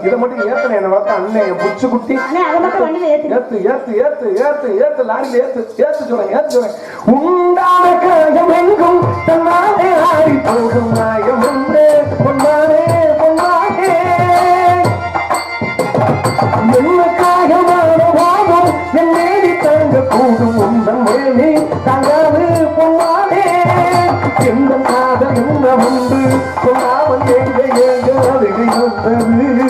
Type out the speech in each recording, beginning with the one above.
இதை மட்டும் ஏத்தன என்ன வளர்த்த அண்ணன் புச்சு குட்டி ஏத்து ஏத்து ஏத்து ஏத்து ஏத்து லாரியில ஏத்து ஏத்து சொல்றேன் உண்டான காயம் எங்கும் தன்னாலே ஆடி போகும் நாயம் உண்டு பொன்னானே பொன்னானே என்ன காயமான வாழும் என் நேடி தாங்க கூடும் உந்தன் மேலே தாங்காது பொன்னானே எந்த காதல் என்ன உண்டு சொல்லாமல் எங்க எங்க அருகிருந்தது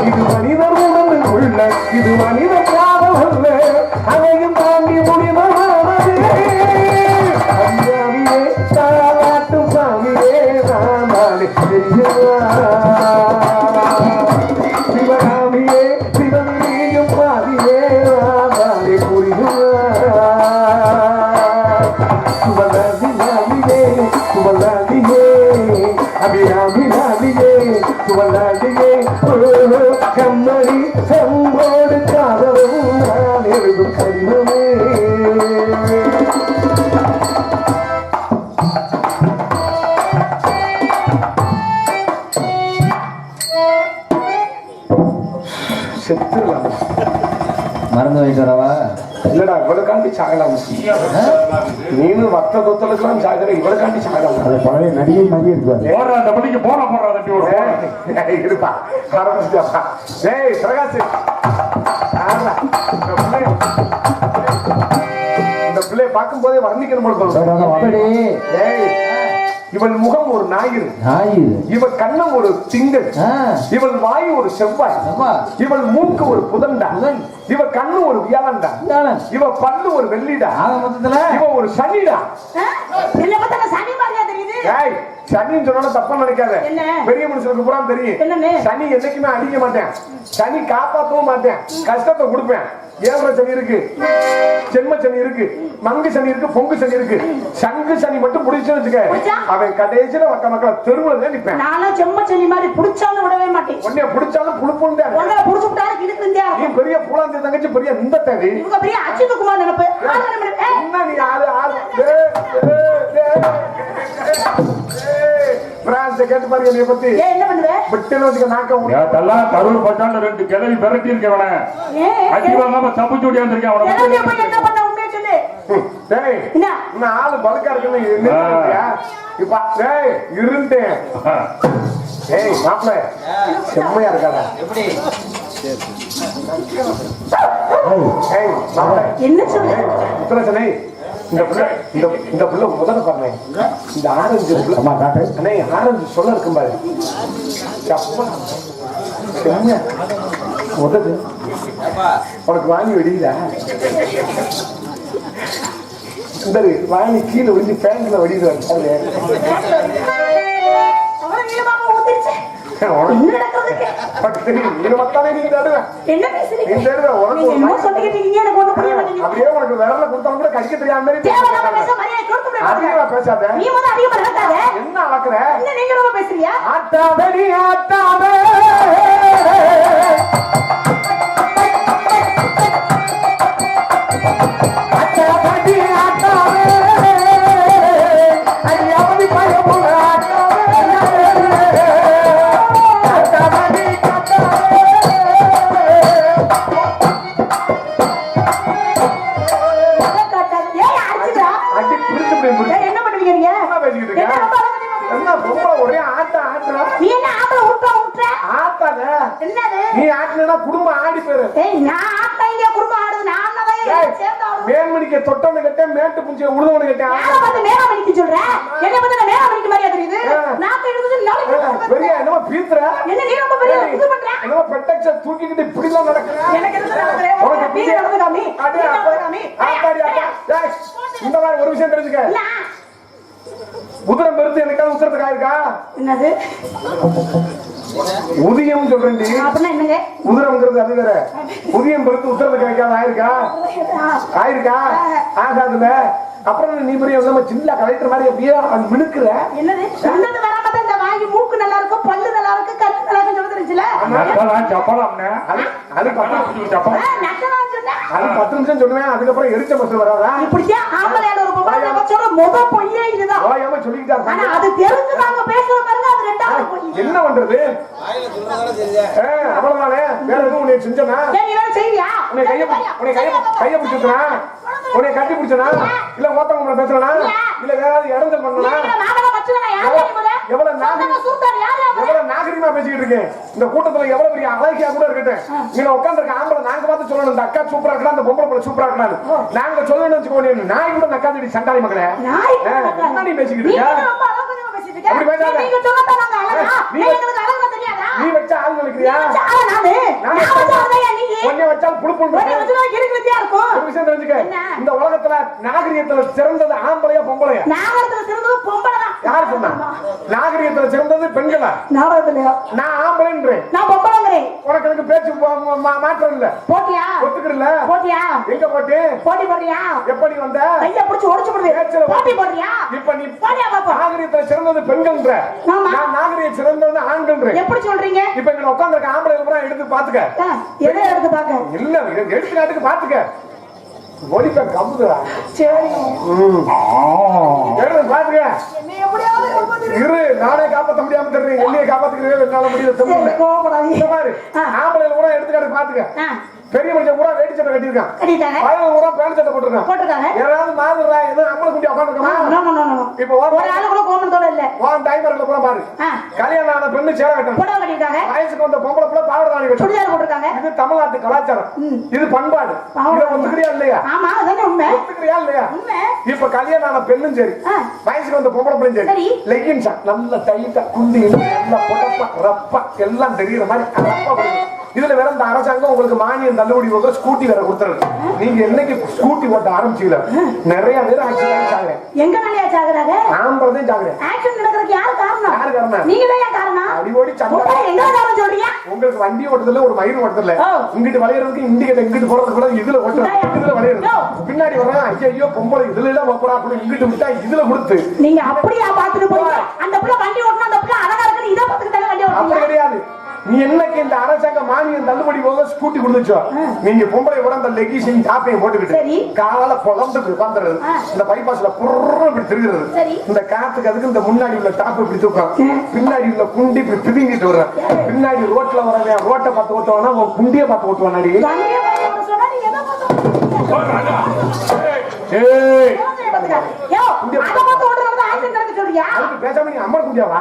இது மனிதர் உணர்ந்து கொள்ள இது மனித காதல் அல்ல அதையும் தாண்டி முடிவானது அஞ்சாமியே தாளாட்டும் சாமியே ராமானே சிவகாமியே சிவனியும் பாதியே ராமானே புரியுமா சுவலாதியே சுவலாதியே அபிராமியே சுவலாதியே கம்மணி செம்போடு காதலும் நான் எழுதும் கடினமே செத்துலாம் மறந்து வைக்கிறவா இல்லடா இவளுக்காண்டி சாகலாம் நீனும் வத்த தொத்தலுக்கெல்லாம் சாகுற இவளுக்காண்டி சாகலாம் அது பழைய நடிகை மாதிரி இருக்காது இருப்பா ஆரம்பிச்சிட்டாப்பா ஏய் பிரகாஷ் இந்த பிள்ளைய பார்க்கும் போதே வர்ணிக்கணும் போல ஏய் இவள் முகம் ஒரு ஞாயிறு இவள் கண்ணம் ஒரு திங்கள் இவள் வாய் ஒரு செவ்வாய் இவள் மூக்கு ஒரு புதன்டா இவ கண்ணு ஒரு வியாழன்டா இவ பல்லு ஒரு வெள்ளிடா இவ ஒரு சனிடா சனின்னு சொன்னாலும் தப்பா நினைக்காத பெரிய மனுஷனுக்கு பூரா தெரியும் சனி என்னைக்குமே அடிக்க மாட்டேன் சனி காப்பாற்றவும் மாட்டேன் கஷ்டத்தை கொடுப்பேன் ஏழரை சனி இருக்கு சென்ம சனி இருக்கு மங்கு சனி இருக்கு பொங்கு சனி இருக்கு சங்கு சனி மட்டும் புடிச்சு வச்சுக்க அவன் கடைசியில மக்களை தெருவுல தான் நிப்பேன் நானும் செம்ம சனி மாதிரி புடிச்சாலும் விடவே மாட்டேன் உன்னைய புடிச்சாலும் புழுப்புன்னு புடிச்சு விட்டாலும் இருக்கு நீ பெரிய பூலாந்தி தங்கச்சி பெரிய இந்த தேவை இவங்க பெரிய அஜித் குமார் நினைப்பு என்ன நீ ஆளு பிரான்ஸ் கேட்டு பாருங்க நீ பத்தி என்ன பண்ணுவே விட்டுல வச்சுக்க நாக்க கரூர் பட்டாண்ட ரெண்டு கிளவி விரட்டி இருக்கவன அடி வாங்காம தப்பிச்சு ஓடி வந்திருக்கேன் அவன என்ன பண்ண உண்மையை சொல்லு டேய் என்ன ஆளு பல்கா இருக்குன்னு நின்னுட்டியா இப்ப டேய் இருந்தேன் ஏய் மாப்ள செம்மையா இருக்காடா எப்படி ஏய் மாப்ள என்ன சொல்ற பிரச்சனை இந்த புள்ள முதல்ல பாருங்க இந்த ஆரஞ்சு அண்ணே ஆரஞ்சு சொல்ல இருக்கும் பாரு உதவு உனக்கு வாங்கி வெடிக்குதா இந்த வாங்கி கீழே விழுந்து பேங்க்ல வெடிக்கிறாரு அப்படியே உனக்கு விரல கொடுத்தவங்க கூட கடிக்க தெரியாம பேசாத என்ன அளக்குற பேசுறியா ஆட்டாதடி ஆட்டாத ஆட்டாதடி ஆட்டாத ஐயாவதி பயமுள்ள ஒரே ஆட்ட ஆட்டுற நீ என்ன ஆட்டல உட்ற ஆட்டாத என்னது நீ ஆட்டினா குடும்பம் ஆடி போயிரு நான் ஆட்டைங்க குடும்பம் ஆடுது நான் மேன்மணிக்கு தொட்டவனு கேட்டேன் மேட்டு புஞ்சிய உழுதவனு கேட்டேன் மேகமணிக்கு சொல்றேன் என்ன பத்தி மேகமணிக்கு மாதிரியா தெரியுது நான் பெரிய என்னமோ பீத்துற என்ன நீ ரொம்ப பெரிய இது பண்ற என்னமோ பெட்டக்ஸ தூக்கிக்கிட்டு இப்படி எல்லாம் நடக்குற எனக்கு என்ன நடக்குற உனக்கு பீ நடக்குதாமி இந்த மாதிரி ஒரு விஷயம் தெரிஞ்சுக்க உதிரம் பெருத்து எனக்காவது உத்தரத்துக்கு ஆயிருக்கா என்னது உதயம் சொல்றேன் அப்படின்னா என்னங்க உதிரம்ங்கிறது அது வேற உதயம் பெருத்து உத்தரத்துக்கு வைக்காத ஆயிருக்கா ஆகாதுல அப்புறம் நீ பெரிய சின்ன கலெக்டர் மாதிரி அப்படியே மினுக்குற என்னது சொன்னது வராம தான் இந்த வாங்கி மூக்கு நல்லா இருக்கும், பல்லு நல்லா இருக்கு, கண்ணு நல்லா இருக்குன்னு சொல்ல தெரிஞ்சுல. நட்டலாம் சப்பலாம்னே. அது 10 நிமிஷம் சொல்லுவேன். அதுக்கப்புறம் எரிச்ச மசல் வராதா? இப்படியே ஆம்பளையால ஒரு பொம்பளை வச்சோட முத பொய்யே இதுதான். ஓயாம சொல்லிக்கிட்டா இருக்காங்க. ஆனா அது தெரிஞ்சு நாங்க பேசுற பாருங்க, அது ரெண்டாவது பொய். என்ன பண்றது? அவ்வளவுதானே, வேற எதுவும் உன்னை செஞ்சனா? ஏன் நீ வேற செய்வியா? உன்னை கைய பிடிச்சனா? உன்னை கட்டி பிடிச்சனா? இல்ல ஓட்டவங்கள பேசுறனா? இல்ல வேற ஏதாவது இடஞ்சல் பண்ணனா? எவ்வளவு நாகரிகமா பேசிக்கிட்டு இருக்கேன். இந்த கூட்டத்துல எவ்வளவு பெரிய அழகியா கூட இருக்கட்டும், நீங்க உட்கார்ந்து ஆம்பளை நாங்க பார்த்து சொல்லணும், இந்த அக்கா சூப்பரா இருக்கா, அந்த பொம்பளை பிள்ளை சூப்பரா இருக்கா நாங்க சொல்லணும்னு வச்சுக்கோங்க. நாய் கூட நக்காதி சண்டாளி மகளே, என்ன நீ பேசிக்கிட்டு இருக்க? அப்படி பேசாத. நீ வச்ச ஆள் நினைக்கிறியா? உன்னை வச்சால் புழுப்புன்னு ஒரு விஷயம் தெரிஞ்சுக்க. இந்த உலகத்துல நாகரிகத்துல சிறந்தது ஆம்பளையா பொம்பளையா? யாரு சொன்னா? நாகரிகத்துல சிறந்தது பெண்களா? நான் ஆம்பளைன்றேன், நான் பொம்பளைங்கிறேன். உனக்கு எனக்கு பேச்சு மாற்றம் இல்ல. போட்டியா? ஒத்துக்கிறல? போட்டியா? எங்க போட்டு? போட்டி போடுறியா? எப்படி வந்த? கைய பிடிச்சு ஒடிச்சு போடுறியா? போட்டி போடுறியா? இப்ப நீ போடியா பாப்பா. நாகரிகத்துல சிறந்தது பெண்கள்ன்ற, நான் நாகரிகம் சிறந்தது ஆண்கள்ன்ற. எப்படி சொல்றீங்க? இப்ப இங்க உட்கார்ந்திருக்க ஆம்பளை எல்லாம் எடுத்து பாத்துக்க. எதை எடுத்து பாக்க? இல்ல எடுத்துக்காட்டுக்கு பாத்துக்க. ஒலிப்ப கம்புதுடா. சரி. எடுத்து பாத்துக்க. நீ எப்படியாவது இரு, நானே காப்பாத்த முடியாம தெரியும். என்னைய காப்பாத்துக்கிறீங்க, என்னால முடியல. ஆம்பளை கூட எடுத்துக்காட்டு பாத்துக்க. பெரிய மனுஷன் பூரா வேட்டி சட்டை கட்டியிருக்கான், பையன் பூரா பேண்ட் சட்டை போட்டிருக்கான். யாராவது மாதிரிடா எதுவும் நம்மளை குட்டி உட்காந்துருக்கோமா? இப்ப உன் டைமர்ல பூரா பாரு, கல்யாணம் ஆன பெண்ணு சேலை கட்டணும், வயசுக்கு வந்த பொம்பளை பிள்ளை பாவாடை தாணி கட்டணும். இது தமிழ்நாட்டு கலாச்சாரம், இது பண்பாடு. இதை ஒத்துக்கிறியா இல்லையா? ஒத்துக்கிறியா இல்லையா? இப்ப கல்யாணம் ஆன பெண்ணும் சரி, வயசுக்கு வந்த பொம்பளை பிள்ளையும் சரி, லெகின்ஸ் நல்ல டைட்டா குந்தி நல்ல பொடப்பா ரப்பா எல்லாம் தெரியுற மாதிரி ரப்பா பண்ணுங்க. இதுல வேற இந்த அரசாங்கம் உங்களுக்கு மானியம் தள்ளுபடி போக ஸ்கூட்டி வேற கொடுத்துருக்கு. நீங்க என்னைக்கு ஸ்கூட்டி ஓட்ட ஆரம்பிச்சீங்களா நிறைய பேர் ஆக்சிடென்ட் ஆகுறேன். எங்க நாளையா சாகுறாங்க? ஆம்பளதான் சாகுறேன். ஆக்சிடென்ட் நடக்கிறதுக்கு யாரு காரணம்? யாரு காரணம்? நீங்க தான் காரணம். அடிவோடி சண்டை. எங்க காரணம் சொல்றீங்க? உங்களுக்கு வண்டி ஓட்டுறதுல ஒரு மயிர் ஓட்டுறதுல இங்கிட்டு வளையறதுக்கு இங்கிட்டு போறது கூட இதுல ஓட்டுறது, இதுல வளையறது. பின்னாடி வர்றேன் ஐயோ பொம்பளை இதுல எல்லாம் போறா அப்படி இங்கிட்டு விட்டா இதுல கொடுத்து நீங்க அப்படியே பாத்துட்டு போறீங்க. அந்த புள்ள வண்டி ஓட்டுனா அந்த புள்ள அழகா இருக்கு, இத பாத்துட்டு தான வண்டி ஓட்டுறீங்க. அப்படி கிடையாது. நீ என்னைக்கு இந்த அரசாங்க மானியம் தள்ளுபடி போக ஸ்கூட்டி கொடுத்துச்சோ, நீங்க பொம்பளை கூட அந்த லெகிஷன் டாப்பையும் போட்டுக்கிட்டு கால பொழந்துட்டு உட்காந்துறது, இந்த பைபாஸ்ல புர்ற இப்படி திருகிறது, இந்த காத்துக்கு அதுக்கு இந்த முன்னாடி உள்ள டாப் இப்படி தூக்கம், பின்னாடி உள்ள குண்டி இப்படி பிதுங்கிட்டு வர்ற, பின்னாடி ரோட்ல வரவன் ரோட்டை பார்த்து ஓட்டுவானா உன் குண்டியை பார்த்து ஓட்டுவானாடி. பேசாம நீ அம்மா குண்டியாவா?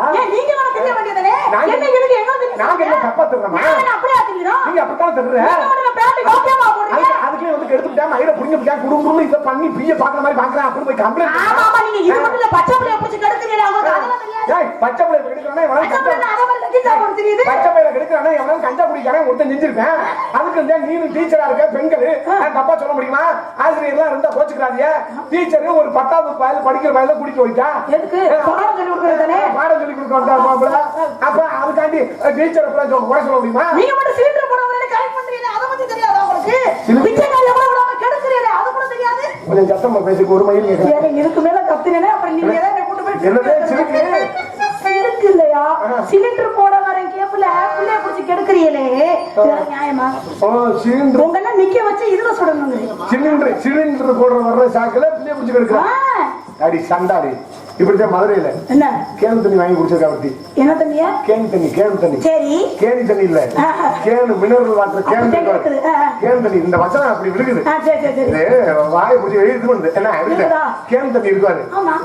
நாங்க என்ன தப்பா தர்றோமா? நீங்க அப்படித்தான் தர்ற. அதுக்கே வந்து எடுத்துட்டா மயிரை புடிங்க குடும்பம் இதை பண்ணி பிய பாக்குற மாதிரி பாக்குறேன். அப்படி போய் கம்ப்ளைண்ட் பச்சை பிள்ளை கெடுக்கிறானே பச்சை பயிரை கெடுக்கிறானே எவனாலும் கஞ்சா குடிக்கிறானே ஒருத்தன் செஞ்சிருப்பேன். அதுக்கு நீனு டீச்சரா இருக்க பெண்கள் தப்பா சொல்ல முடியுமா? ஆசிரியர் எல்லாம் இருந்தா கோச்சுக்கிறாங்க. டீச்சர் ஒரு 10வது வயது படிக்கிற வயதுல குடிக்க போயிட்டா பாடம் சொல்லி கொடுக்க வந்தா அப்ப அதுக்காண்டி டீச்சர் குறை சொல்ல முடியுமா? நீங்க மட்டும் சிலிண்டர் போடவரே கரெக்ட் பண்றீங்க, அத பத்தி தெரியாதா உங்களுக்கு? பிச்சைக்காரி எவ்வளவு விடாம கெடுக்குறீங்க, அது கூட தெரியாது. கொஞ்சம் சத்தமா பேசிக்கு ஒரு மயில் கேக்குறேன். இதுக்கு மேல கத்துனேனே அப்புறம் நீங்க ஏதா என்ன கூட்டி போய் என்னதே சிரிக்கு சிரிக்கு இல்லையா? சிலிண்டர் போட வரேன் கேப்ல புள்ளைய புடிச்சு கெடுக்குறீங்களே, இது நியாயமா? சிலிண்டர் உங்கள நிக்க வச்சு இதுல சுடணுங்க. சிலிண்டர் போடுற வர்ற சாக்குல புள்ளைய புடிச்சு கெடுக்குறான். அடி சண்டாடி இப்படிதான் மதுரையில என்ன கேன் தண்ணி வாங்கி குடிச்சிருக்கா பத்தி. என்ன தண்ணியா? கேன் தண்ணி. சரி, கேணி தண்ணி இல்ல, கேன் மினரல் வாட்டர் கேன் தண்ணி. இந்த வசனம் அப்படி விழுகுது. வாயை பிடிச்சி எழுதி பண்ணுது. என்ன கேன் தண்ணி இருக்காரு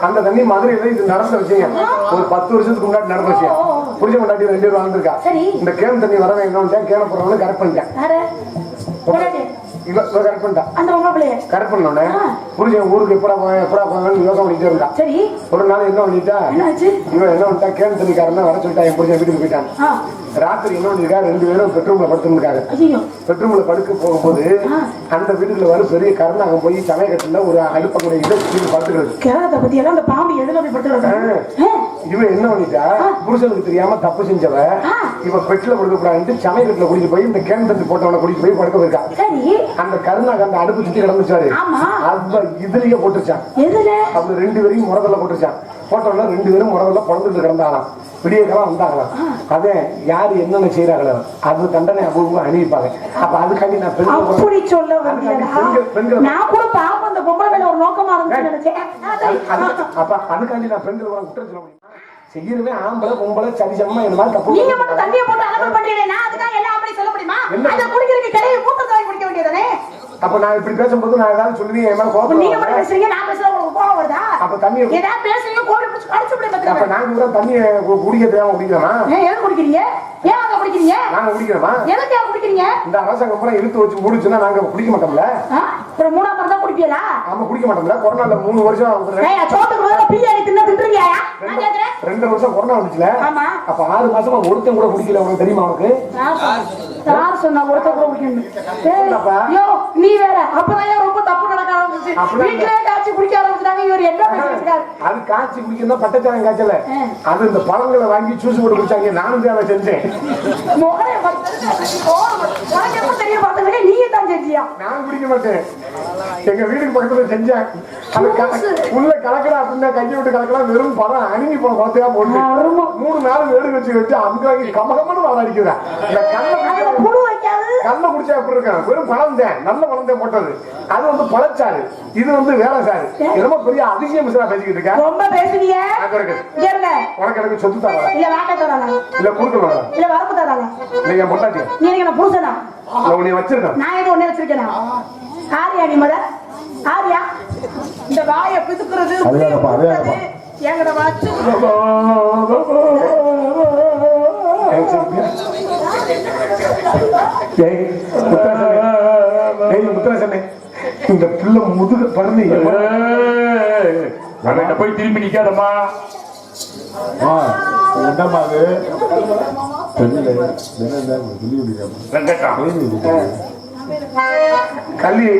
அந்த தண்ணி மதுரையில இது நடந்த விஷயம். ஒரு 10 வருஷத்துக்கு முன்னாடி நடந்த விஷயம். புடிச்ச முன்னாடி 2 பேர் வாழ்ந்துருக்கா. இந்த கேன் தண்ணி வரவே என்ன கேன போறவங்க கரெக்ட் பண்ணிட்டேன். கரெக்ட் பண்ணோட புரிஞ்ச ஊருக்கு எப்படா போவாங்கன்னு யோசனை பண்ணிட்டே இருந்தா. ஒரு நாள் என்ன பண்ணிட்டா இவன் என்ன பண்ணிட்டா கேன் தண்ணிக்காரன் வர சொல்லிட்டா என் புரிஞ்ச வீட்டுக்கு போயிட்டான். ராத்திரி என்ன பண்ணிருக்கா 2 பேரும் பெட்ரூம்ல படுத்துருக்காங்க. பெட்ரூம்ல படுக்க போகும்போது அந்த வீட்டுக்குள்ள வர பெரிய கருணாகம் போய் சமயக்கட்டுல ஒரு அடுப்பக்கூடிய இதை படுத்துக்கிறது. இவன் என்ன பண்ணிட்டா புருஷனுக்கு தெரியாம தப்பு செஞ்சவ இவ பெட்ல படுக்கக்கூடாது சமயக்கட்டுல குடிச்சு போய் இந்த கேன் தண்ணி போட்டவனை குடிச்சு போய் படுக்க போயிருக்கா. அந்த கருணாக அந்த அடுப்பு சுத்தி கிடந்துச்சாரு அவ இதுலயே போட்டுருச்சான். அவங்க 2 பேரையும் முறதல்ல போட்டுருச்சான். போட்டோம்னா 2 பேரும் முறதல்ல பிறந்துட்டு கிடந்தாலாம். விடிய காலம் வந்தாங்களாம். அதே யாரு என்னென்ன செய்யறாங்களோ அது தண்டனை அபூர்வமா அணிவிப்பாங்க. அப்ப அதுக்காண்டி நான் அப்படி சொல்ல வந்தீங்களா? நான் கூட பாப்போம் அந்த பொம்பளை மேல ஒரு நோக்கமா இருந்துச்சு நினைச்சேன். அப்ப அதுக்காண்டி நான் பெண்கள் குற்றம் சொல்ல முடியுமா? செய்யறவே ஆம்பளை பொம்பளை சரிசமமா இந்த மாதிரி தப்பு. நீங்க மட்டும் தண்ணியை போட்டு அலம்பல் பண்றீங்க, நான் அதுக்காக எல்லாம் அப்படி சொல்ல முடியுமா? அத குடிக்கிறதுக்கு கடையில கூட்டத்தை வாங்கி குடிக்க வேண்டியதானே? அப்ப நான் இப்படி பேசும்போது நான் ஏதாவது சொல்லுவீங்க என் மேல கோபம். நீங்க மட்டும் பேசுறீங்க, நான் பேசுறது உங்களுக்கு கோபம் வருதா? அப்ப தண்ணி ஏதாவது பேசுறீங்க கோடி பிடிச்சு அடிச்சு போய் அப்ப பாத்துங்க. நாங்க கூட தண்ணியை குடிக்க தெரியாம குடிக்கிறோமா? ஏன் குடிக்கிறீங்க? ஏன் அங்க குடிக்கிறீங்க? நாங்க குடிக்கிறோமா? எதுக்கு ஏன் குடிக்கிறீங்க? இந்த அரசாங்கம் பூரா இழுத்து வச்சு முடிச்சுன்னா நாங்க குடிக்க மாட்டோம்ல. ஒரு மூணாம் தான் குடிப்பீங்களா? ஆமா குடிக்க மாட்டோம்ல. கொரோனால 3 வருஷம் சோத்துக்கு பதிலா பிரியாணி தின்னுறீங்க. 2 வருஷம் கொரோனா வந்துச்சுல. ஆமா. அப்ப 6 மாசமா ஒருத்தன் கூட குடிக்கல. உனக்கு தெரியுமா? உனக்கு யார் சொன்னா ஒருத்தன் கூட குடிக்கணும்? நீ வேற அப்பதான் ரொம்ப தப்பு நடக்க ஆரம்பிச்சு. வீட்டுல காய்ச்சி குடிக்க ஆரம்பிச்சாங்க. இவர் என்ன பேசிருக்காரு? அது காய்ச்சி குடிக்கிறதா பட்டச்சாரம் காய்ச்சல. அது இந்த பழங்களை வாங்கி ஜூஸ் போட்டு குடிச்சாங்க. நானும் தான் செஞ்சேன். தெரிய பார்த்தவங்க நீங்க தான் செஞ்சியா? நான் குடிக்க மாட்டேன். எங்க வீட்டுக்கு பக்கத்துல செஞ்சேன். உள்ள கலக்கலாம் அப்படின்னா கையை விட்டு கலக்கலாம். வெறும் பழம் அணுகி போன குளத்தையா போட்டு 3 நாள் வேடு வச்சு அமுக்காக்கி கமகமான வாழ அடிக்கிறேன். கல்ல குடிச்சா எப்படி இருக்கேன்? வெறும் பழம் தான். நல்ல பழம் தான் போட்டது. அது வந்து பழச்சாறு. இது வந்து வேற சாறு. ரொம்ப பெரிய அதிசயம் பேசிக்கிட்டு இருக்கேன். ரொம்ப பேசுறீங்க. உனக்கு எனக்கு சொத்து தரலாம் இல்ல வாட்ட தரலாம் இல்ல கொடுக்கலாம் இல்ல வரப்பு தரலாம் இல்ல என் பொண்டாட்டி நீங்க நான் புருஷனா உன்னை வச்சிருக்கேன். நான் ஏதோ ஒண்ணே வச்சிருக்கேன். ஆரியா நீ மத ஆரியா இந்த வாயை பிதுக்குறது எங்கட வாச்சு முத்தரசனே இந்த பிள்ளை முதுக பறந்து போய் திரும்பி நிக்காதம்மா. என்னம்மா அது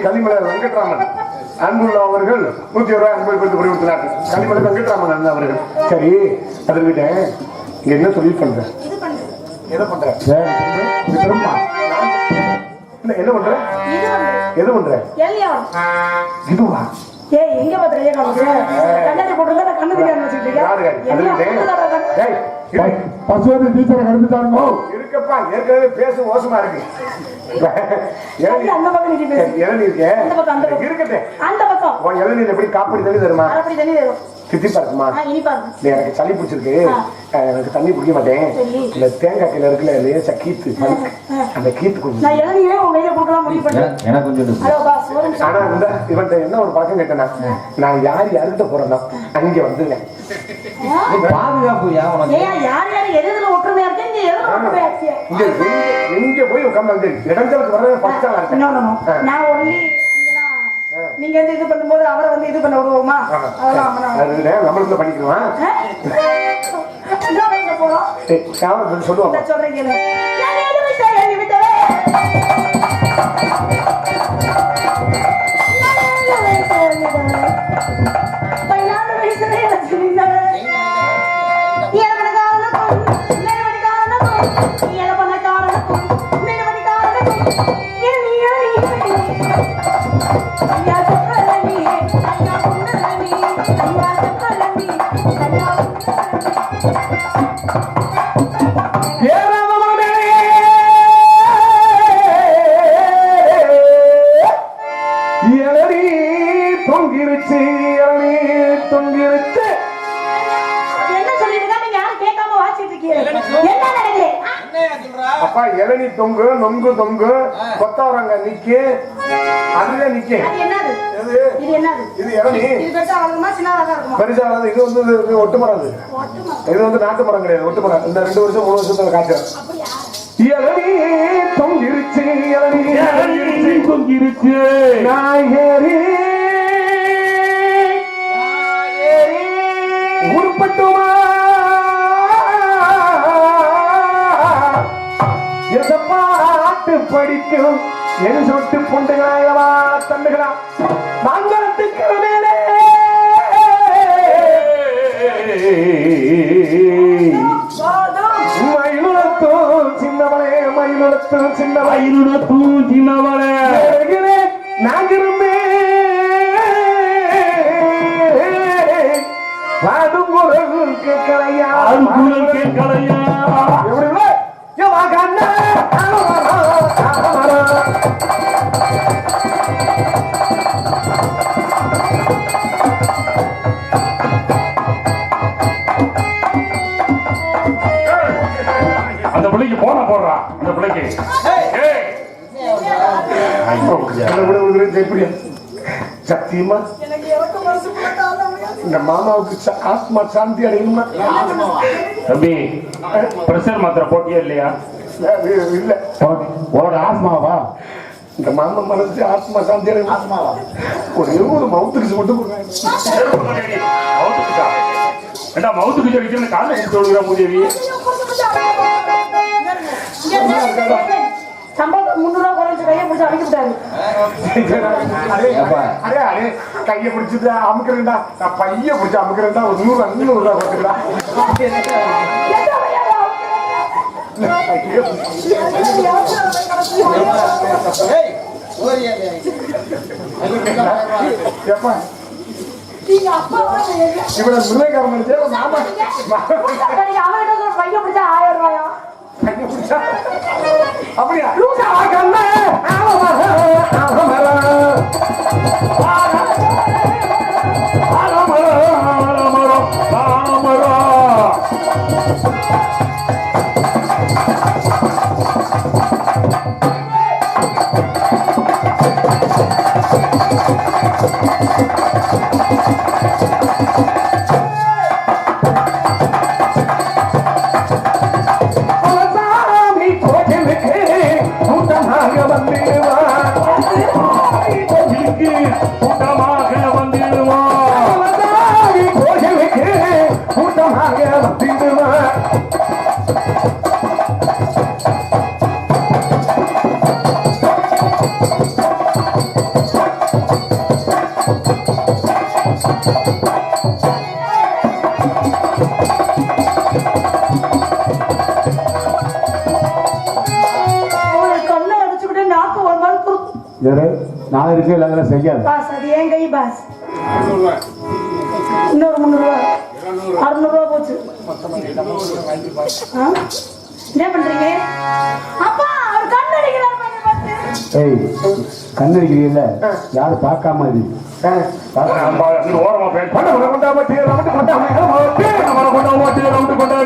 கள்ளிமலை வெங்கட்ராமன் அன்புள்ள அவர்கள் 101 ரூபாய் அன்பை கொடுத்து புரிவித்தார்கள். கள்ளிமலை வெங்கட்ராமன் அண்ணன் அவர்கள். சரி அதற்கிட்ட இங்க என்ன தொழில் பண்ற? எதை பண்ற? என்ன பண்ற? எது பண்ற? இதுவா? ஏய் எங்க பாத்துறீங்க? கண்ணாடி போட்டுறதா கண்ணு தெரியாம வச்சிருக்கீங்க. பசுவாதி டீச்சரை கடந்துட்டாங்க. இருக்கப்பா ஏற்கனவே பேச மோசமா இருக்கு. அந்த பக்கம் நீ பேசு. இளநீ இருக்கே அந்த பக்கம் இருக்கட்டே. அந்த பக்கம் இளநீர் எப்படி காப்படி தண்ணி தருமா? அப்படி தண்ணி தரும். தித்திப்பா இருக்குமா? இனிப்பா இருக்கு. எனக்கு சளி பிடிச்சிருக்கு. எனக்கு தண்ணி குடிக்க மாட்டேன். இல்ல தேங்காய் கிளை இருக்குல்ல லேசா கீத்து அந்த கீத்து கொஞ்சம் நான் இளநீரே உங்க கையில கொடுக்கலாம் முடிவு பண்ணேன். எனக்கு கொஞ்சம் ஹலோ பாஸ் ஒரு நிமிஷம். ஆனா இந்த இவன்ட்ட என்ன ஒரு பழக்கம் கேட்டேன்னா நான் யார்கிட்ட போறேன்னா அங்க வந்துங்க பாதுகாப்பு யார் யார் எதுல ஒற்றுமையா இருக்கு? இங்க எதுல ஒற்றுமையா இருக்கு? எங்க போய் உட்கார்ந்து இடங்களுக்கு வர்றது ஃபர்ஸ்டா இருக்கு. நான் ஒன்லி நீங்க வந்து இது பண்ணும்போது அவரை வந்து இது பண்ண விடுவோமா? அதெல்லாம் நம்மளுக்குள்ள பண்ணிக்குமா? சொல்லுவாங்க சொல்றீங்க. அப்பா இளநீ தொங்கு நொங்கு தொங்கு கொத்தவரங்க நிக்கு அதுல நிக்கு. இது இளநீ பெருசா இது வந்து ஒட்டு மரம். இது வந்து நாட்டு மரம் கிடையாது. ஒட்டு மரம். இந்த 2 வருஷம் 3 வருஷத்துல காய்ச்சல். இளநீ தொங்கிருச்சு இளநீ தொங்கிருச்சு நாயேரி உருப்பட்டுமா பாட்டு படிக்கும் என் சொட்டு பொண்டுகளாயவா தந்துகளா மங்களத்துக்கு மேலே மயிலுளத்தும் சின்னவளே மயிலுளத்தும் சின்ன மயிலுளத்தும் சின்னவளே நாங்கிருந்தே வாடுங்குரல் கேட்கலையா ஆடுகுழல் கேட்கலையா எப்படி இல்லை? ஏ வா கண்ணே, அந்த பிள்ளைக்கு போன போடுறான் அந்த பிள்ளைக்கு ஏய் எப்படி சத்தியமா இந்த மாமாவுக்கு ஆத்மா சாந்தி அடையணுமா? தம்பி பிரஷர் மாத்திரை போட்டியா இல்லையா? இல்ல ஒரு ஆத்மாவா? இந்த மாமா மனசு ஆத்மா சாந்தி அடையணுமா? ஒரு மவுத்துக்கு மட்டும் கொடுங்க. ஏண்டா மவுத்துக்கு சொல்லிட்டு காலை கொடுத்து விடுகிற மூதேவி சம்பளம் 300 குறைஞ்சு கையை பிடிச்சி அடிக்கிட்டாரு. கையை பிடிச்சிட்டு அமுக்கிறேன்டா, நான் பைய பிடிச்சி அமுக்கிறேன்டா, ஒரு 100 ரூபா கொடுத்துடா. இவ்வளவு மிருதக்காரன் மாமா பையன் பிடிச்சா 1000 ரூபாயா? அப்படியா? நான் இருக்கு அதெல்லாம் செய்யாது. பாஸ் அது ஏன் கை பாஸ். இன்னொரு 300 ரூபா 600 ரூபா போச்சு. என்ன பண்றீங்க? அப்பா அவர் கண்ணடிக்கிறார் பார்த்து. ஏய் கண்ணடிக்கிறீல்ல யாரும் பார்க்காம இரு. ஓரமா பேர் பண்ண கொண்டா மாட்டே ரவுண்டு கொண்டா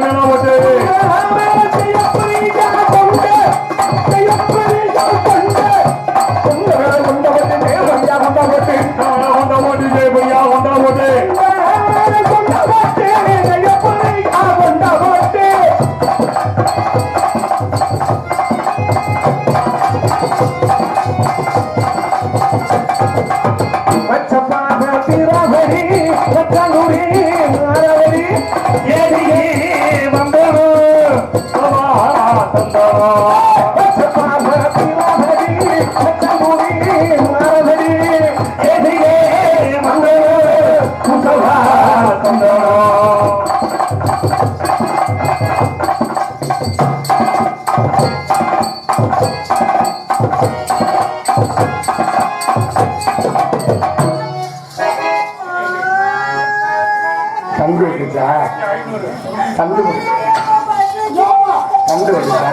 கண்டு வந்துச்சா? கண்டு வந்துச்சா?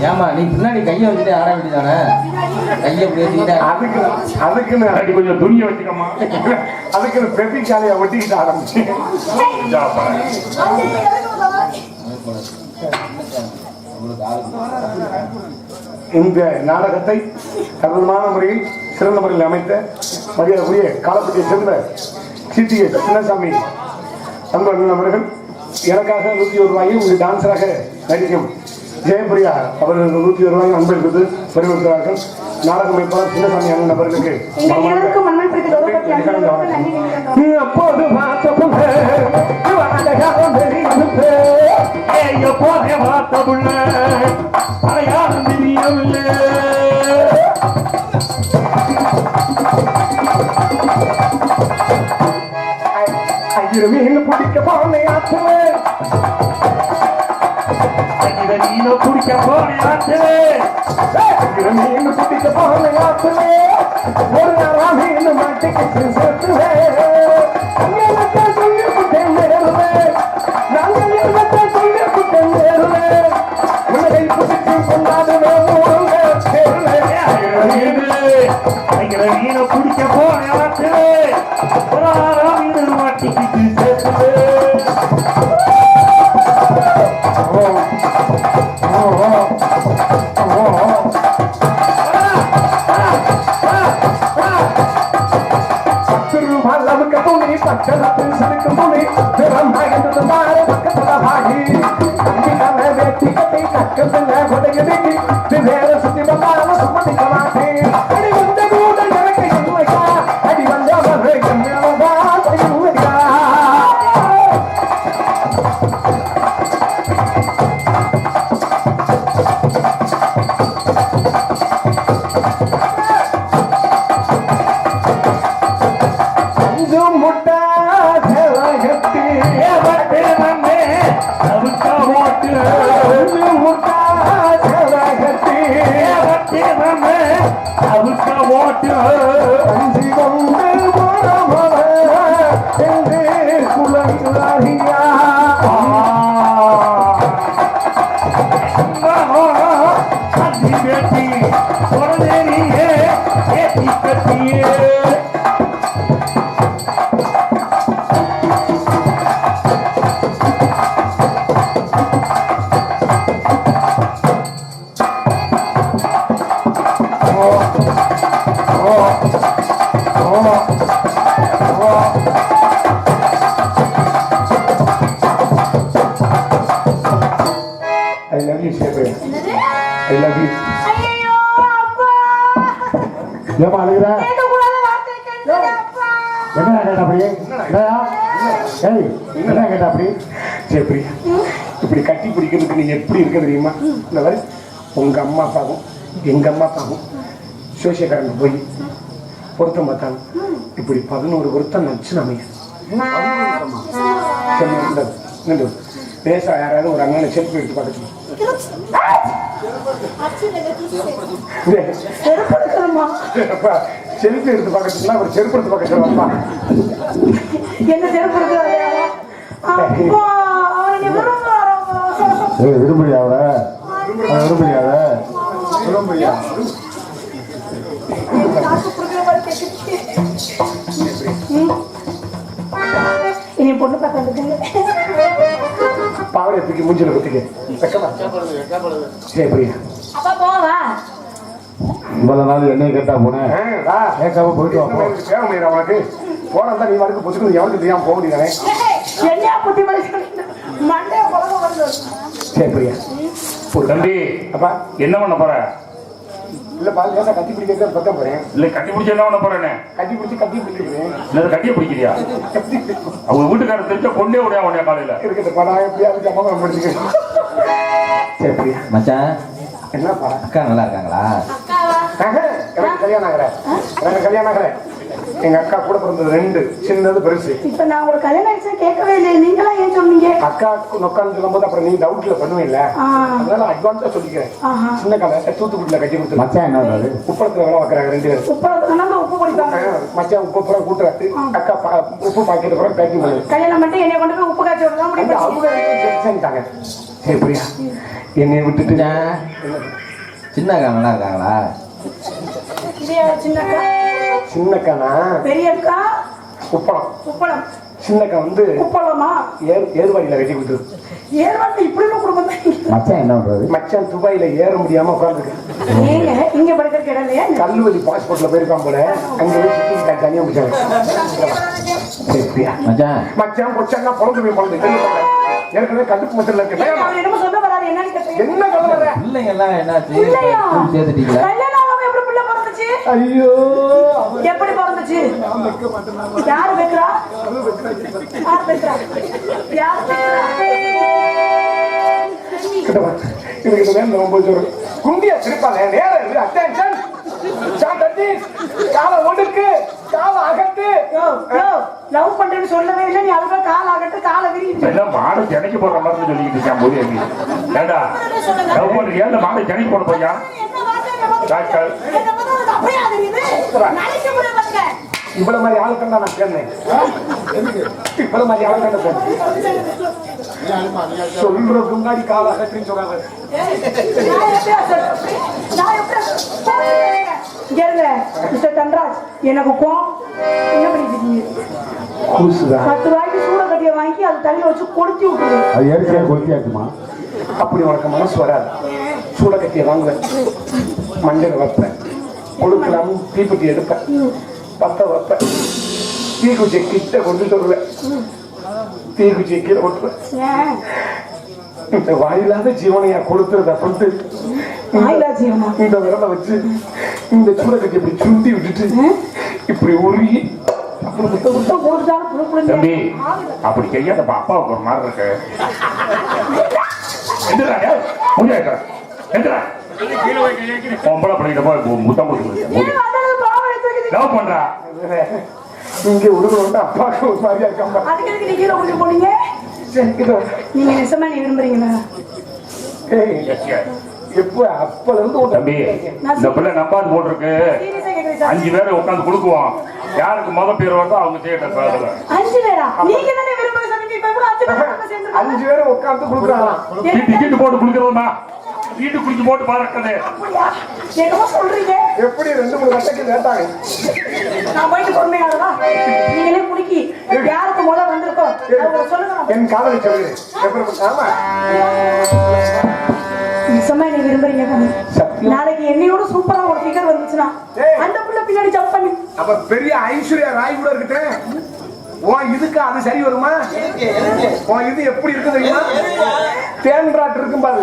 ஏமா நீ பின்னாடி கையை வச்சுட்டு ஆட வேண்டியதானே? கையை அப்படி வச்சுக்கிட்டா அதுக்குன்னு அடி கொஞ்சம் துணியை வச்சுக்கம்மா. அதுக்குன்னு பெட்டி காலையை ஒட்டிக்கிட்டு ஆரம்பிச்சு இந்த நாடகத்தை தகுதியான முறையில் சிறந்த முறையில் அமைத்த மரியாதைக்குரிய காலப்பட்டியை சேர்ந்த சிட்டியை சின்னசாமி அன்பர்கள் அவர்கள் எனக்காக 101 ரூபாயும் ஒரு டான்சராக நடிக்கும் ஜெயபிரியா அவர்கள் 101 ரூபாயும் அன்பு என்பது பெருமைக்கிறார்கள். நாடகம் அமைப்பாளர் சின்னசாமி அண்ணன் அவர்களுக்கு அப்போது மீன் பிடிக்க போன ஆற்றுவே மீன் பிடிக்க போன ஆற்றுவே ஒரு நாள் மீன் மாட்டிக்கிட்டு சேர்த்துவேன் சொல்லி புட்டேன் நேருவேன் நாங்கள் எழுதத்தை சொல்லி புட்டேன் நேருவேன் உலகை புதிச்சு கொண்டாடுவேன் மீனை பிடிக்க போனே மீன் மாட்டிக்கிட்டு சேர்த்து பக்கத்தில் சிரிக்கும் துணி திறமாகிறது பாரு பக்கத்துல பாடி அங்கிட்டான வேட்டி கட்டி கக்கத்துல கொடையடி வேற சுத்தி வந்தாலும் சுமதிக்க மாட்டேன் அடி வந்த கூட எனக்கு இல்லைக்கா அடி வந்தவர் என்னவா இல்லைக்கா ஏமா அழுகிற என்ன கேட்ட அப்படி ஏய் என்ன கேட்ட அப்படி சரி இப்படி கட்டி பிடிக்கிறதுக்கு நீ எப்படி இருக்க தெரியுமா இந்த மாதிரி உங்க அம்மா அப்பாவும் எங்க அம்மா அப்பாவும் சோசியக்காரங்க போய் பொருத்தம் பார்த்தாங்க இப்படி 11 பொருத்தம் நச்சு அமைய பேச யாராவது ஒரு அண்ணனை செல்ஃபி எடுத்து பார்க்கணும் செல்ஃபி எடுத்து பார்க்கணும்னா ஒரு செருப்பு எடுத்து பார்க்க சொல்லுவாப்பா என்ன செருப்பு விரும்புறியாவ இனி பொண்ணு பார்க்க பாவடை தூக்கி மூஞ்சில குத்திக்க சரி பிரியா அப்பா போவா இவ்வளவு நாள் என்னைய கேட்டா போனேன் கேட்காம போயிட்டு வா சேவ முடியாது அவனுக்கு போனா தான் நீ வாருக்கு பொசுக்கு எவனுக்கு தெரியாம போக முடியாதே என்ன புத்தி மண்டே சரி பிரியா ஒரு தம்பி அப்பா என்ன பண்ண போற இல்ல பால் லேசா கட்டி பிடிக்க பத்த போறேன் இல்ல கட்டி பிடிச்சு என்ன பண்ண போறேன்னு கட்டி பிடிக்கிறேன் இல்ல கட்டிய பிடிக்கிறியா அவங்க வீட்டுக்காரர் தெரிஞ்ச கொண்டே விடையா உடைய காலையில இருக்குது படா எப்படியாவது ஜமா முடிச்சுக்க சரி பிரியா மச்சான் என்னப்பா அக்கா நல்லா இருக்காங்களா எனக்கு கல்யாணம் ஆகல எங்க அக்கா கூட பிறந்தது 2 சின்னது பெருசு இப்ப நான் உங்களுக்கு கல்யாணம் ஆயிடுச்சு கேட்கவே இல்லை நீங்களா ஏன் சொன்னீங்க அக்கா நொக்கான்னு சொல்லும் போது அப்புறம் நீ டவுட்ல பண்ணுவீல்ல அதனால அட்வான்ஸா சொல்லிக்கிறேன் சின்ன கால தூத்துக்குடியில கட்டி கொடுத்து மச்சான் என்ன உப்பளத்துல வேலை வைக்கிறாங்க 2 பேரும் உப்பு குடிப்பாங்க மச்சான் உப்பு பூரா கூட்டுறாரு அக்கா உப்பு பாக்கெட் பூரா பேக்கிங் பண்ணுது கல்யாணம் மட்டும் என்னை கொண்டு போய் உப்பு காய்ச்சி விடலாம் முடியும் அவங்க செஞ்சாங்க சரி பிரியா என்னைய விட்டுட்டு சின்ன அக்கா நல்லா இருக்காங்களா சின்னக்கானா பெரிய அக்கா உப்பளம் சின்னக்கா வந்து உப்பளமா ஏர்வாடியில கட்டி கொடுத்தது ஏர்வாடி இப்படி குடும்பம் மச்சான் என்ன பண்றது மச்சான் துபாயில ஏற முடியாம உட்கார்ந்துருக்கு நீங்க இங்க படிக்கிறதுக்கு இடம் இல்லையா கல்லுவலி பாஸ்போர்ட்ல போயிருக்கான் போல அங்க போய் சுத்தி தனியா முடிச்சாங்க மச்சான் கொச்சாங்க பொழுது ஏற்கனவே கடுப்பு மச்சல இருக்கு என்ன சொல்ல வராது என்னன்னு என்ன சொல்ல வர பிள்ளைங்க எல்லாம் என்னாச்சு சேர்த்துட்டீங்களா ஐயோ எப்படி பிறந்துச்சு யாரு வைக்கிறா குண்டியா திருப்பாங்க நேரம் அட்டென்ஷன் கால ஒடுக்கு கால அகட்டு லவ் பண்றேன்னு சொல்லவே இல்லை நீ அதுக்கு கால அகட்டு கால விரிச்சு எல்லாம் மாடு ஜனைக்கு போடுற மாதிரி சொல்லிக்கிட்டு இருக்கான் போது ஏண்டா லவ் பண்றியா இல்ல மாடு ஜனைக்கு போட போயா டாக்டர் அப்பயா தெரியுது நினைக்க முடியாது பாருங்க. இவ்வளவு மாதிரி ஆள் கண்டா நான் சொன்னேன். இவ்வளவு மாதிரி ஆள் கண்ட சொல்றதுக்கு முன்னாடி கால அகற்றின்னு சொல்றாங்க. மிஸ்டர் தன்ராஜ் எனக்கு கோம் என்ன பண்ணிட்டு இருக்கீங்க? 10 ரூபாய்க்கு சூட கட்டிய வாங்கி அது தண்ணி வச்சு கொளுத்தி விட்டுருது. அது ஏற்கனவே கொளுத்தியாச்சுமா? அப்படி உனக்கு மனசு வராது. சூட கட்டிய வாங்குவேன், மண்டையில வைப்பேன், கொழுக்கலாம், தீப்பெட்டி எடுப்பேன், பத்த வைப்பேன், தீக்குச்சியை கிட்ட கொண்டு சொல்லுவேன், தீக்குச்சியை கீழே கொட்டுவேன். இந்த வாயிலாத ஜீவனையா கொடுத்துருத சொல்லிட்டு இந்த விரலை வச்சு இந்த சூட கட்டி இப்படி சுண்டி விட்டுட்டு இப்படி உருகி தம்பி அப்படி செய்யாதப்பா, அப்பாவுக்கு ஒரு மாதிரி இருக்கு. பொம்பளை பிள்ளைகிட்ட முத்தம் கொடுத்து லவ் பண்றா. இங்க உருவம் அப்பாவுக்கு ஒரு மாதிரியா இருக்காம போனீங்க. நீங்க நிஜமா நீ விரும்புறீங்களா? எப்ப அப்பல இருந்து தம்பி இந்த பிள்ளை நம்பாது போட்டிருக்கு. 5 பேரை உட்காந்து கொடுக்குவோம். யாருக்கு முத பேர் வருதோ அவங்க செய்யட்டும். 5 பேரா? நீங்க தானே விரும்புற சொன்னீங்க. இப்ப கூட 5 பேர் சேர்ந்து 5 பேரை உட்காந்து கொடுக்குறாங்க. டிக்கெட் போட்டு கொடுக்கறோமா? வீட்டு குடிச்சு போட்டு பாருக்கிறது. அப்படியா? என்னமோ சொல்றீங்க. எப்படி 2-3 வருஷத்துக்கு லேட்டாங்க. நான் போயிட்டு பொறுமையாடா. நீங்களே குடிக்கி யாருக்கு முதல்ல வந்திருக்கோ அவங்க சொல்லுங்க. என் காதலை சொல்லுங்க. ஆமா நிஜமா நீ விரும்புறீங்க தானே? நாளைக்கு என்னையோட சூப்பரா ஒரு ஃபிகர் வந்துச்சுன்னா அந்த புள்ள பின்னாடி ஜம்ப் பண்ணி அப்ப பெரிய ஐஸ்வர்யா ராய் கூட இருக்கட்டே. இதுக்கு அது சரி வருமா? இது எப்படி இருக்கு தெரியுமா? தேன்றாட்டு இருக்கும் பாரு.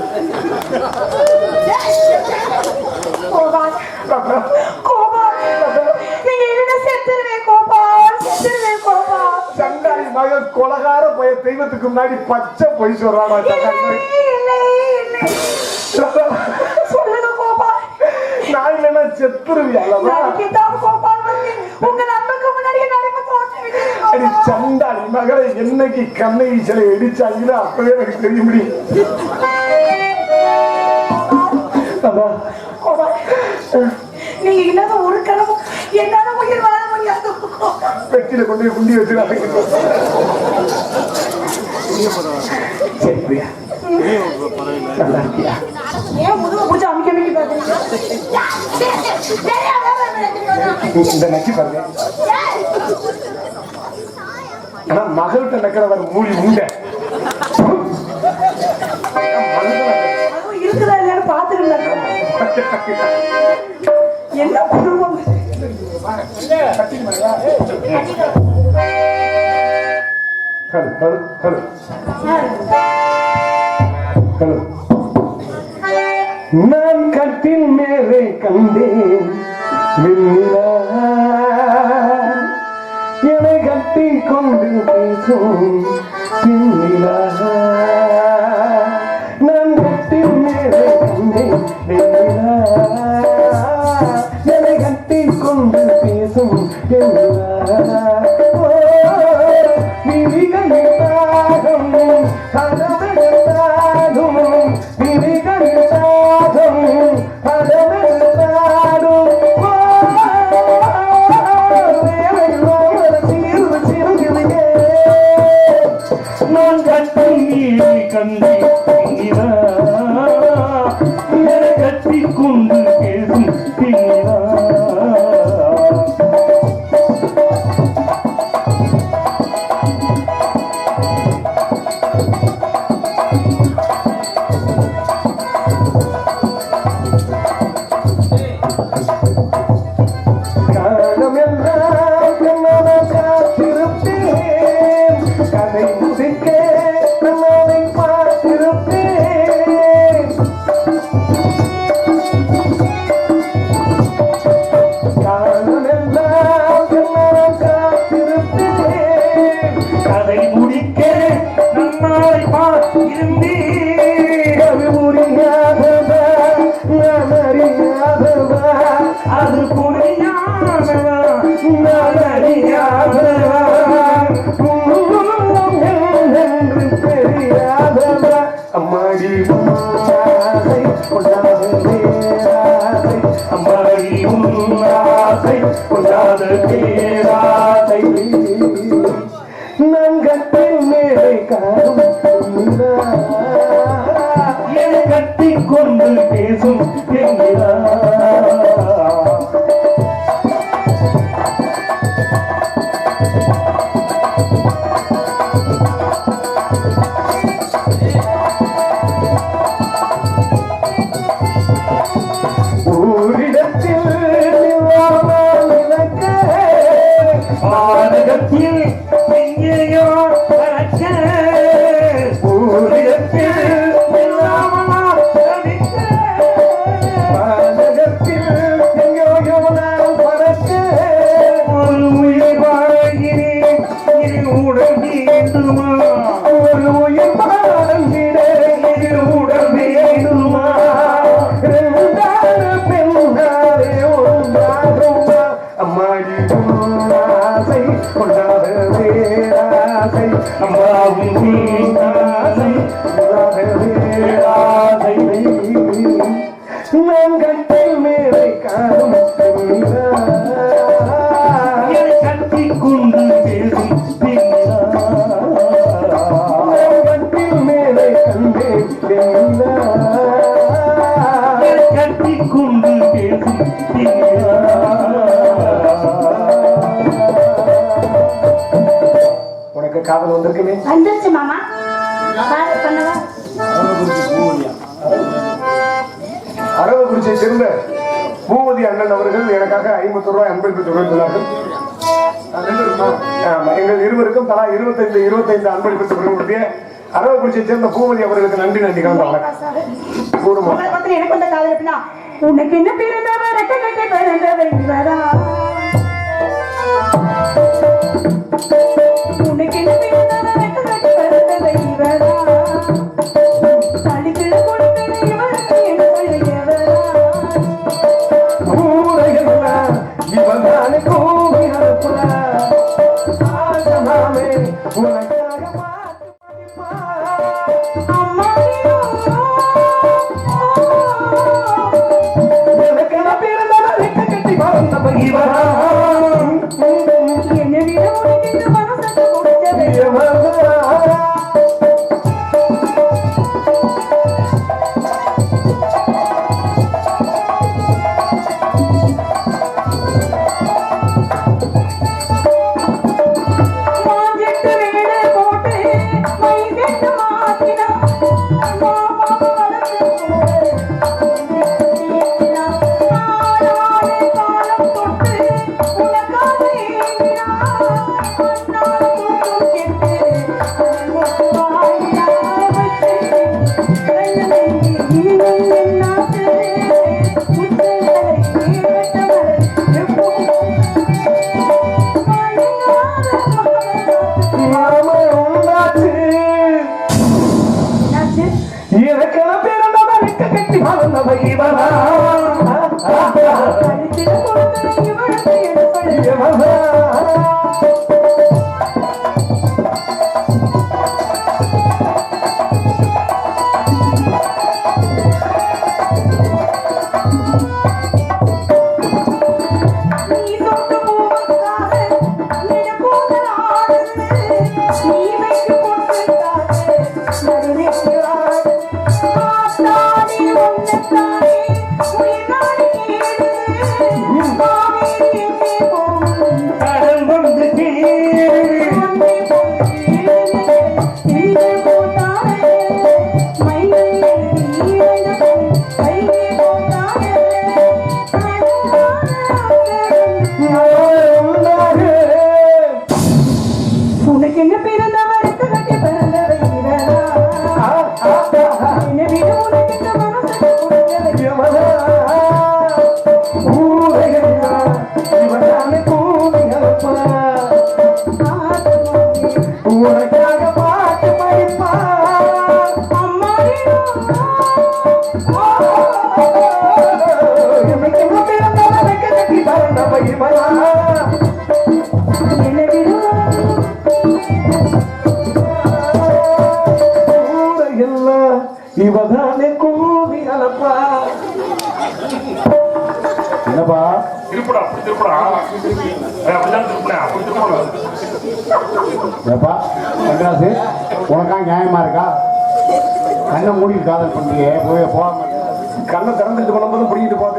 சண்டாளி மக கொலகார போய் தெய்வத்துக்கு முன்னாடி பச்சை பொய் சொல்றானா? நான் இல்லைன்னா செத்துருவியா? சண்டாளி மகளை என்னைக்கு கண்ணகி சிலை இடிச்சாங்களோ அப்பவே எனக்கு தெரிய முடியும். நீங்க இல்லாத ஒரு கிழமை என்னால உயிர் வாழ முடியாது. பெட்டியில கொண்டு போய் குண்டி வச்சுருவாங்க. நல்லா இருக்கியா? ஏன் முதுக பிடிச்ச அமைக்க அமைக்க பாக்குறீங்க? இந்த நக்கி பாருங்க. ஆனா மகள்கிட்ட நக்கிறவர் மூலி உண்ட இருக்குதா இல்லையான்னு பாத்துக்கிட்டு என்ன குடும்பம். நான் கட்டில் மேலே கண்டேன் வெண்ணிலா, என்னை கட்டி கொண்டு பேசும் வெண்ணிலா. நான் கட்டில் மேலே கண்டேன் வெண்ணிலா, என்னை கட்டி கொண்டு பேசும் வெண்ணிலா. விழிகளின் கதவெடுத்தாடும் விழிகளின் நான் கட்டி கண்டி கொண்டாத பேராசை நங்கத்தின் மேலே காணும் என கட்டி கொண்டு பேசும் என்கிறா பாதகத்தில் எங்கேயோ பறக்க ஊரிடத்தில் பாதகத்தில் எங்கேயோ நான் பறக்க ஒரு உயிர் வாழ்கிறேன் இது உடல் வேண்டுமா ஒரு உயிர் வாழ்கிறேன் இது உடல் வேண்டுமா பெண்ணாரே ஒன்றாகுமா அம்மாடி ஆசை கொண்டாத பேராசை அம்மாவும் ஆசை கொண்டாத பேராசை நாங்கள் மேலே காணும் கட்டி கொண்டு பேசும் கட்டில் மேலே கண்டேன் கட்டி கொண்டு பேசும் உனக்கு காதல் வந்திருக்குமே வந்துருச்சு மாமா பண்ணவா அரவக்குறிச்சியை சேர்ந்த பூமதி அண்ணன் அவர்கள் எனக்காக 50 ரூபாய் அன்பளிப்பு தொடர்ந்துள்ளார்கள். எங்கள் இருவருக்கும் தலா 25 அன்பளிப்பு தொடர்புடைய அரவக்குறிச்சியை சேர்ந்த பூமதி அவர்களுக்கு நன்றி கலந்தாங்க. எனக்கு வந்த காதல் எப்படின்னா உனக்கு என்ன பிறந்தவர் பிறந்தவர் இவரா உனக்கு என்ன பிறந்தவர் பிறந்தவர் இவரா தலிக்கு கொடுக்கிற இவருக்கு என்ன எவரா ஊரையல்ல இவன் கோவி ஆசமாமே உனக்காக அம்மா எனக்கென பிறந்தவர் கட்டி வாழ்ந்தவர் இவரா என்ன விட உனக்கு மனசு கொடுத்தது எனக்கென பிறந்தவர் கட்டி வாழ்ந்தவர் இவரா உனக்கு என்ன பிறந்தவர் கட்டி பிறந்தவர் இவரா என்ன விட உனக்கு இந்த மனசு கொடுத்தது உனக்காக பாட்டு படிப்பா அம்மா எனக்கென பிறந்தவர் கட்டி வாழ்ந்தவர் இவரா என்ன விட இவதானே கோவி அலப்பா என்னப்பா திருப்படா அப்படி திருப்படா அப்படிதான் திருப்பினேன் அப்படி திருப்பணும் ஏப்பா கங்கராசு உனக்கா நியாயமா இருக்கா கண்ணை மூடி காதல் பண்றியே போய் போகாம கண்ணை திறந்துட்டு பண்ணும்போது பிடிக்கிட்டு போக